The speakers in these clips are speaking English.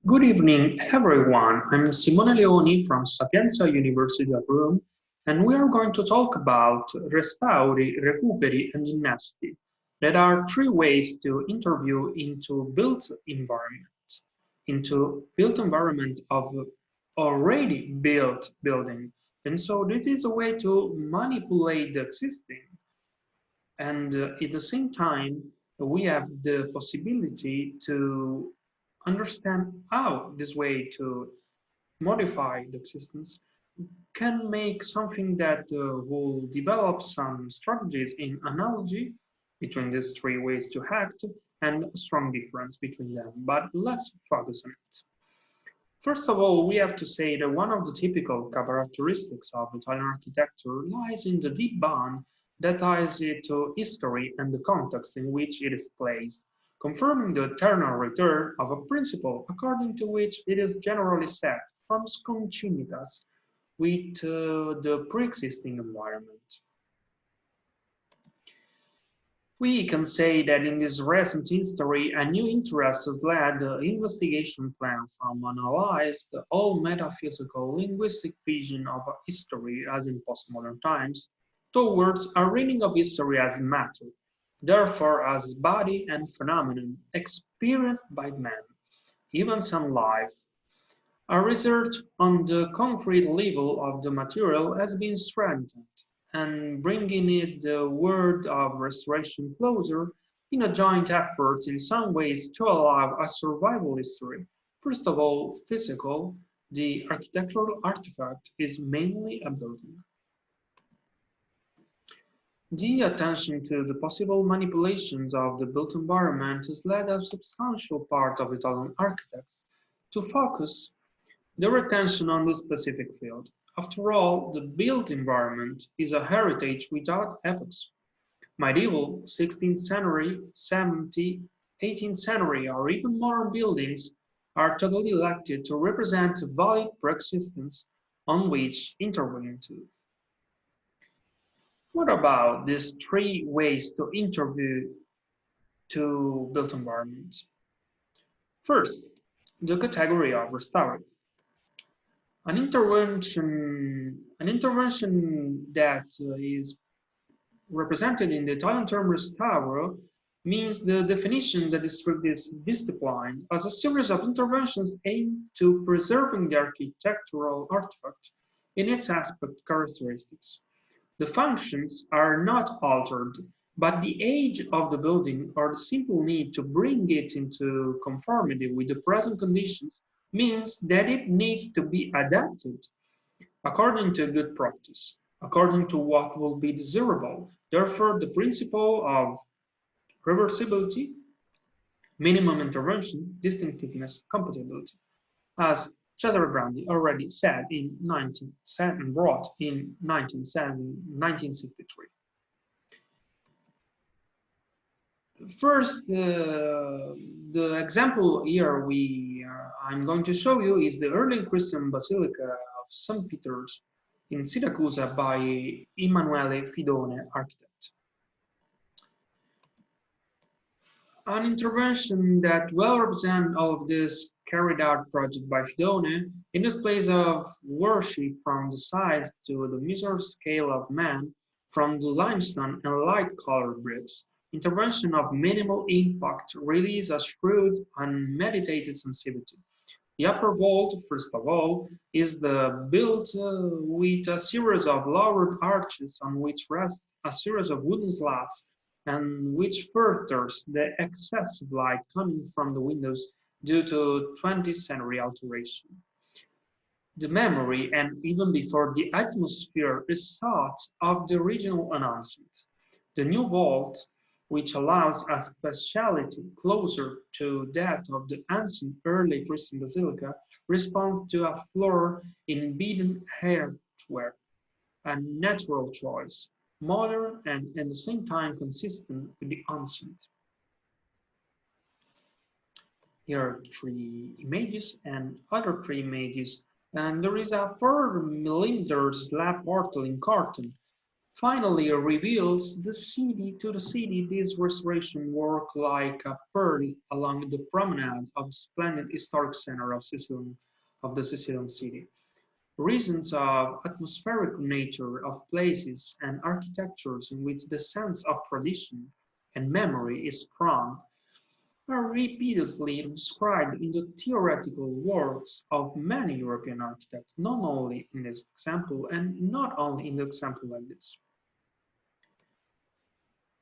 Good evening, everyone. I'm Simone Leoni from Sapienza University of Rome, and we are going to talk about restauri, recuperi, and innesti. There are three ways to interview into built environment of already built building. And so this is a way to manipulate the existing and at the same time, we have the possibility to understand how this way to modify the existence can make something that will develop some strategies in analogy between these three ways to act and a strong difference between them. But let's focus on it. First of all, we have to say that one of the typical characteristics of Italian architecture lies in the deep bond that ties it to history and the context in which it is placed, confirming the eternal return of a principle according to which it is generally set from continuitas with the pre-existing environment. We can say that in this recent history, a new interest has led the investigation plan from analyzed all metaphysical linguistic vision of history as in postmodern times towards a reading of history as matter, therefore as body and phenomenon experienced by man, events and life. Our research on the concrete level of the material has been strengthened, and bringing it the word of restoration closer in a joint effort in some ways to allow a survival history. First of all, physical, the architectural artifact is mainly a building. The attention to the possible manipulations of the built environment has led a substantial part of Italian architects to focus their attention on this specific field. After all, the built environment is a heritage without epochs. Medieval, 16th century, 17th, 18th century, or even modern buildings are totally elected to represent a valid pre-existence on which intervene to. What about these three ways to interview to built environments? First, the category of restoring. An intervention that is represented in the Italian term restauro means the definition that describes this discipline as a series of interventions aimed to preserving the architectural artifact in its aspect characteristics. The functions are not altered, but the age of the building or the simple need to bring it into conformity with the present conditions means that it needs to be adapted according to good practice, according to what will be desirable. Therefore, the principle of reversibility, minimum intervention, distinctiveness, compatibility, as Cesare Grandi already said in 1907 wrote in 1963. First, the example here I'm going to show you is the early Christian Basilica of St. Peter's in Syracuse by Emanuele Fidone, architect. An intervention that well represents all of this carried out project by Fidone in this place of worship from the size to the measured scale of man, from the limestone and light-colored bricks. Intervention of minimal impact release a shrewd and meditated sensitivity. The upper vault, first of all, is built with a series of lowered arches on which rest a series of wooden slats and which furthers the excessive light coming from the windows due to 20th century alteration. The memory and even before the atmosphere is thought of the original announcement. The new vault, which allows a speciality closer to that of the ancient early Christian basilica, responds to a floor in beaten earthwork, a natural choice, modern and at the same time consistent with the ancient. Here are three images and other three images, and there is a 4 mm slab porcelain curtain finally reveals the city to the city. This restoration work like a pearl along the promenade of splendid historic center of the Sicilian city. Reasons of atmospheric nature of places and architectures in which the sense of tradition and memory is strong are repeatedly described in the theoretical works of many European architects, not only in this example and not only in the example like this.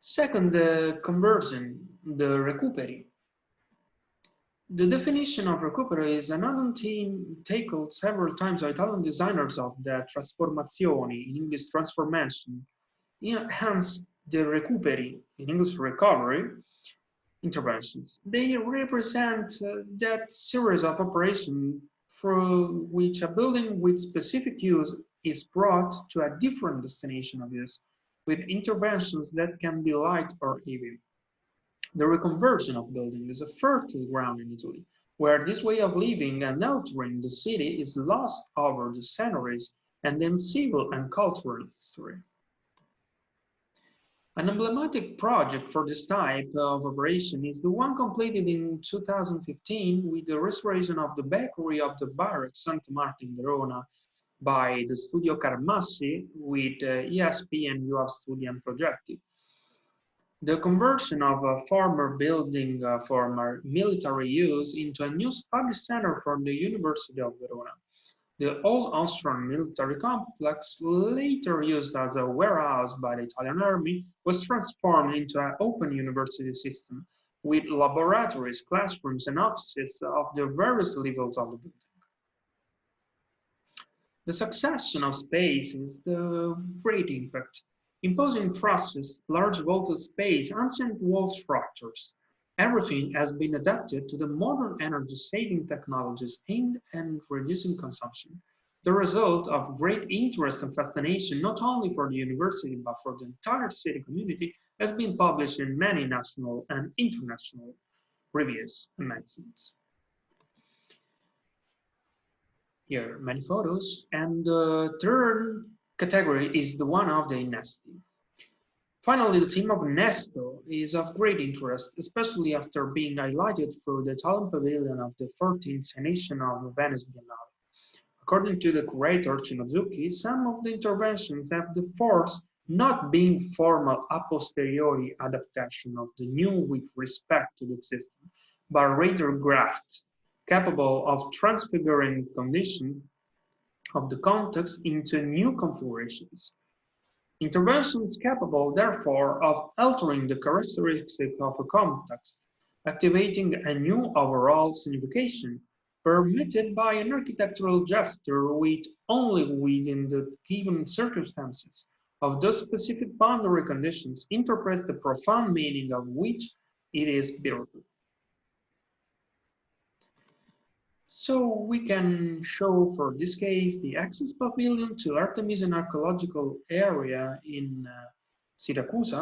Second, the conversion, the recuperi. The definition of recupero is another theme tackled several times by Italian designers of the trasformazioni, in English transformation, hence the recuperi, in English recovery, interventions. They represent that series of operations through which a building with specific use is brought to a different destination of use, with interventions that can be light or heavy. The reconversion of building is a fertile ground in Italy, where this way of living and altering the city is lost over the centuries and in civil and cultural history. An emblematic project for this type of operation is the one completed in 2015 with the restoration of the bakery of the Barrack Santa Marta in Verona by the Studio Carmassi with ESP and UAV Studi and Progetti. The conversion of a former building for military use into a new study center for the University of Verona. The old Austrian military complex, later used as a warehouse by the Italian army, was transformed into an open university system with laboratories, classrooms, and offices of the various levels of the building. The succession of space is the great impact. Imposing trusses, large vaulted space, ancient wall structures. Everything has been adapted to the modern energy-saving technologies aimed at reducing consumption. The result of great interest and fascination not only for the university but for the entire city community has been published in many national and international reviews and magazines. Here, many photos. And the third category is the one of the innesti. Finally, the theme of Nesto is of great interest, especially after being highlighted through the Italian pavilion of the 14th edition of the Venice Biennale. According to the curator Cinozuki, some of the interventions have the force not being formal a posteriori adaptation of the new with respect to the existing, but rather graft, capable of transfiguring condition of the context into new configurations. Interventions capable, therefore, of altering the characteristics of a context, activating a new overall signification, permitted by an architectural gesture with only within the given circumstances of those specific boundary conditions interprets the profound meaning of which it is built. So we can show for this case the access pavilion to Artemision archaeological area in Syracuse,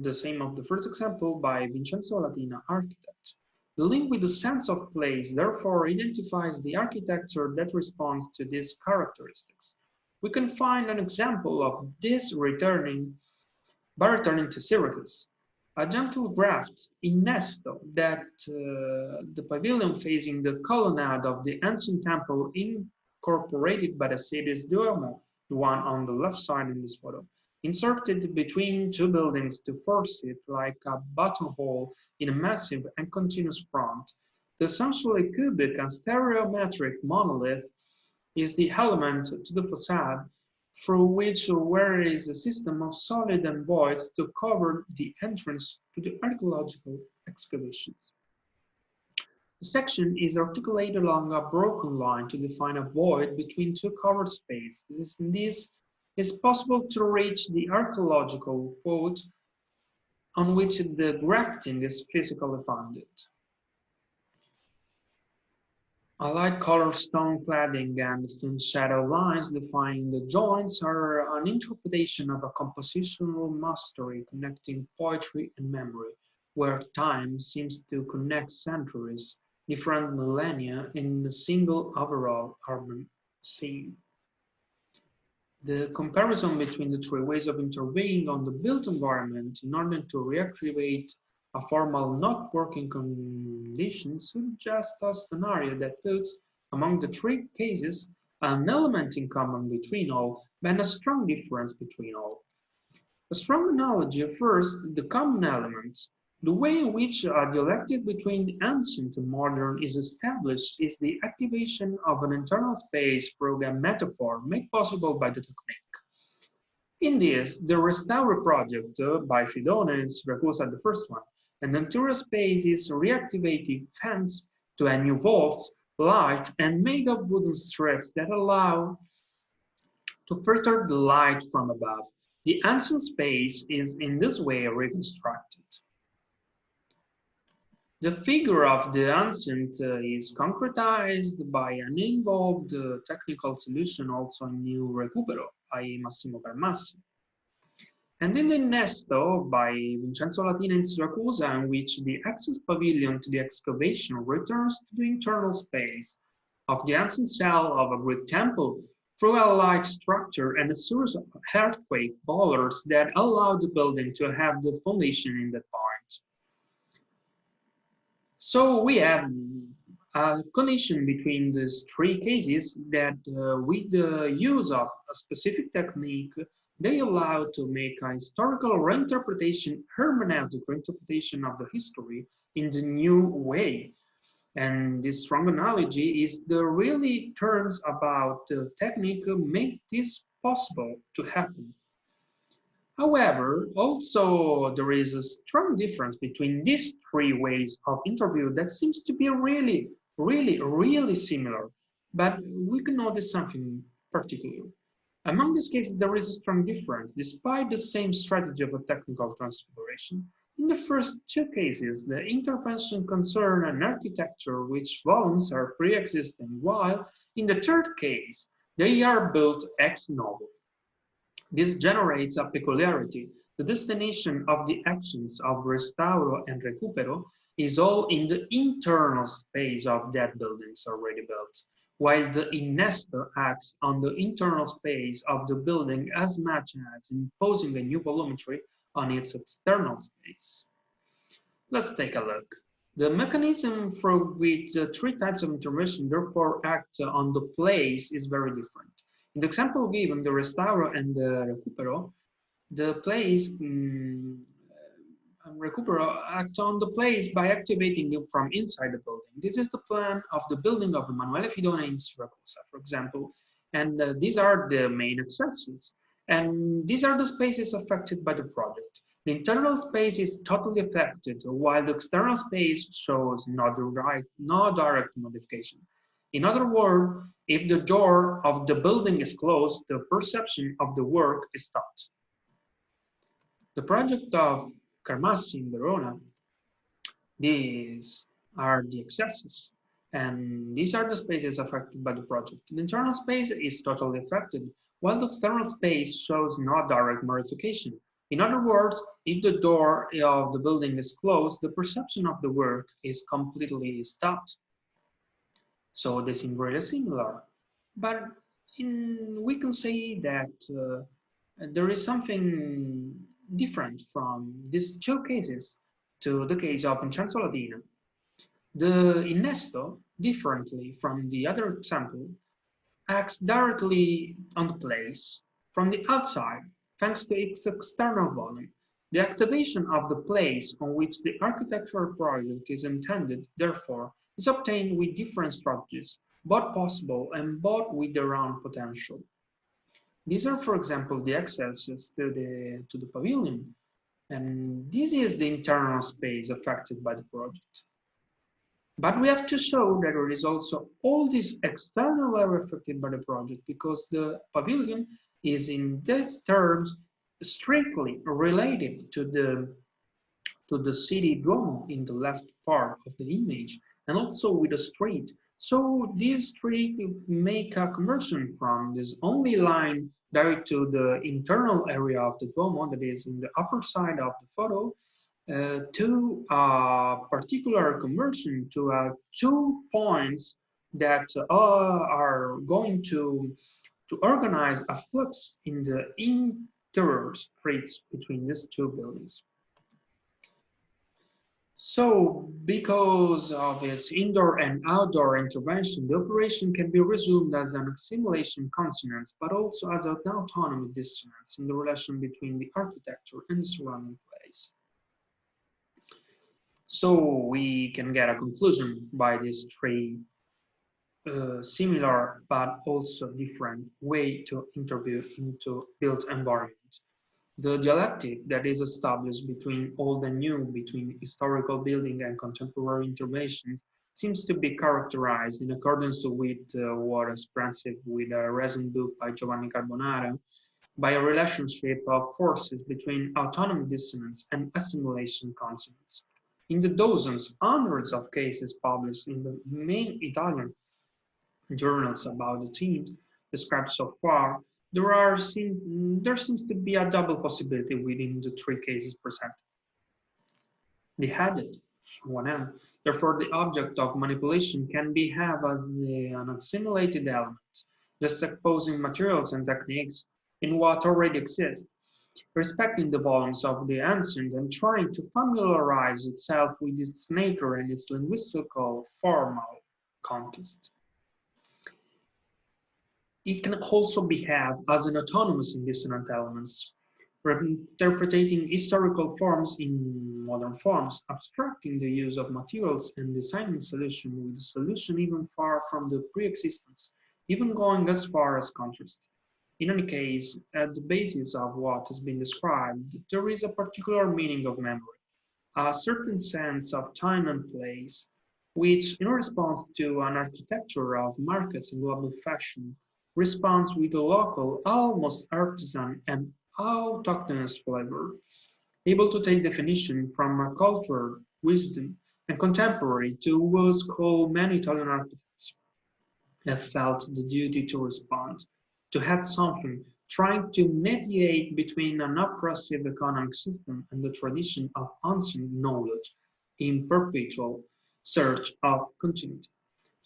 the same of the first example by Vincenzo Latina architect. The link with the sense of place therefore identifies the architecture that responds to these characteristics. We can find an example of this by returning to Syracuse. A gentle graft in Nesto that the pavilion facing the colonnade of the ancient temple incorporated by the city's Duomo, the one on the left side in this photo, inserted between two buildings to force it like a buttonhole in a massive and continuous front. The essentially cubic and stereometric monolith is the element to the facade through which there is a system of solid and voids to cover the entrance to the archaeological excavations. The section is articulated along a broken line to define a void between two covered spaces. This is possible to reach the archaeological void on which the grafting is physically founded. A light colored stone cladding and thin shadow lines defining the joints are an interpretation of a compositional mastery connecting poetry and memory, where time seems to connect centuries, different millennia in a single overall urban scene. The comparison between the three ways of intervening on the built environment in order to reactivate a formal not working condition suggests a scenario that puts, among the three cases, an element in common between all, and a strong difference between all. A strong analogy first, the common element. The way in which a dialectic between ancient and modern is established is the activation of an internal space through a metaphor made possible by the technique. In this, the Restauro project by Fidone and Siracusa, the first one, an interior space is reactivated thanks to a new vault, light, and made of wooden strips that allow to filter the light from above. The ancient space is in this way reconstructed. The figure of the ancient is concretized by an involved technical solution also in New Recupero by Massimo Carmassi. And in the Innesto by Vincenzo Latina in Siracusa, in which the access pavilion to the excavation returns to the internal space of the ancient cell of a Greek temple through a light structure and a series of earthquake boulders that allow the building to have the foundation in that point. So we have a connection between these three cases that with the use of a specific technique, they allow to make a historical reinterpretation, hermeneutic reinterpretation of the history in the new way. And this strong analogy is the really turns about the technique make this possible to happen. However, also there is a strong difference between these three ways of interview that seems to be really similar, but we can notice something particular. Among these cases, there is a strong difference, despite the same strategy of a technical transfiguration. In the first two cases, the intervention concerned an architecture which volumes are pre-existing, while in the third case, they are built ex novo. This generates a peculiarity. The destination of the actions of restauro and recupero is all in the internal space of that buildings already built, while the innesto acts on the internal space of the building as much as imposing a new volumetry on its external space. Let's take a look. The mechanism through which the three types of intervention therefore act on the place is very different. In the example given, the restauro and the recupero, the place recupero act on the place by activating it from inside the building. This is the plan of the building of Emanuele Fidone in Siracusa, for example, and these are the main accesses. And these are the spaces affected by the project. The internal space is totally affected, while the external space shows no direct modification. In other words, if the door of the building is closed, the perception of the work is stopped. The project of Carmassi in Verona, these are the accesses, and these are the spaces affected by the project. The internal space is totally affected, while the external space shows no direct modification. In other words, if the door of the building is closed, the perception of the work is completely stopped. So they seem really similar, but we can say that there is something different from these two cases to the case of Vincenzo Latina. The innesto, differently from the other example, acts directly on the place from the outside thanks to its external volume. The activation of the place on which the architectural project is intended, therefore, is obtained with different strategies, both possible and both with their own potential. These are, for example, the accesses to the pavilion, and this is the internal space affected by the project. But we have to show that there is also all this external area affected by the project because the pavilion is in these terms strictly related to the city Duomo in the left part of the image and also with the street. So this street make a conversion from this only line direct to the internal area of the Duomo that is in the upper side of the photo to a particular conversion to 2 points that are going to to organize a flux in the interior streets between these two buildings. So, because of its indoor and outdoor intervention, the operation can be resumed as an assimilation consonance, but also as an autonomy dissonance in the relation between the architecture and the surrounding place. So we can get a conclusion by these three similar but also different way to interview into built environment. The dialectic that is established between old and new, between historical building and contemporary interventions, seems to be characterized in accordance with what is expressive with a recent book by Giovanni Carbonara, by a relationship of forces between autonomy dissonance and assimilation consonance. In the dozens, hundreds of cases published in the main Italian journals about the themes described so far, there seems to be a double possibility within the three cases presented. The headed, on one end, therefore the object of manipulation can be have as an assimilated element, just exposing materials and techniques in what already exists, respecting the volumes of the ancient and trying to familiarize itself with its nature and its linguistical formal context. It can also behave as an autonomous in dissonant elements, interpreting historical forms in modern forms, abstracting the use of materials and designing solution with a solution even far from the pre-existence, even going as far as contrast. In any case, at the basis of what has been described, there is a particular meaning of memory, a certain sense of time and place, which, in response to an architecture of markets and global fashion, responds with a local, almost artisan and autochthonous flavor, able to take definition from a cultural wisdom and contemporary to what's called many Italian architects have felt the duty to respond, to add something, trying to mediate between an oppressive economic system and the tradition of ancient knowledge in perpetual search of continuity.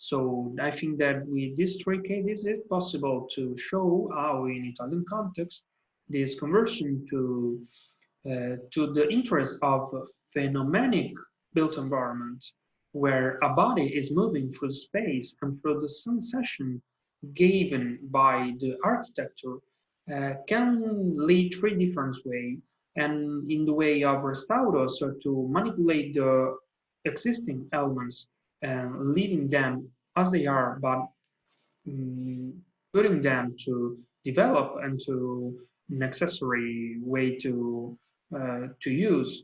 So I think that with these three cases, it's possible to show how in Italian context, this conversion to the interest of a phenomenic built environment where a body is moving through space and through the sensation given by the architecture can lead three different ways. And in the way of restauro, so to manipulate the existing elements and leaving them as they are, but putting them to develop and to necessary way to use.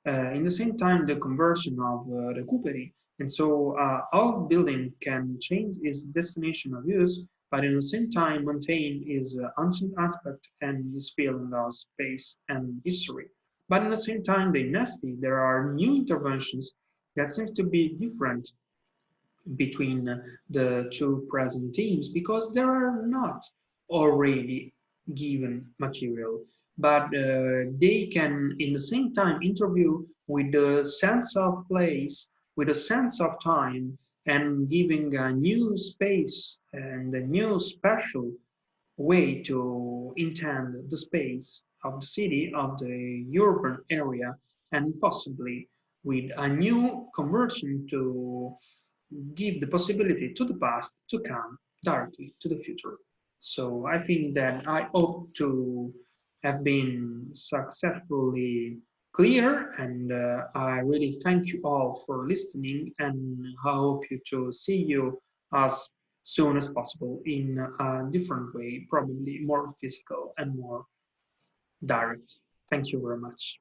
In the same time, the conversion of recuperi, and so our building can change its destination of use, but in the same time maintain its ancient aspect and its feeling of space and history. But in the same time, the nasty, there are new interventions that seem to be different between the two present teams because there are not already given material, but they can in the same time interview with the sense of place, with a sense of time, and giving a new space and a new special way to intend the space of the city, of the urban area, and possibly with a new conversion to give the possibility to the past to come directly to the future. So I think that I hope to have been successfully clear, and I really thank you all for listening, and I hope you to see you as soon as possible in a different way, probably more physical and more direct. Thank you very much.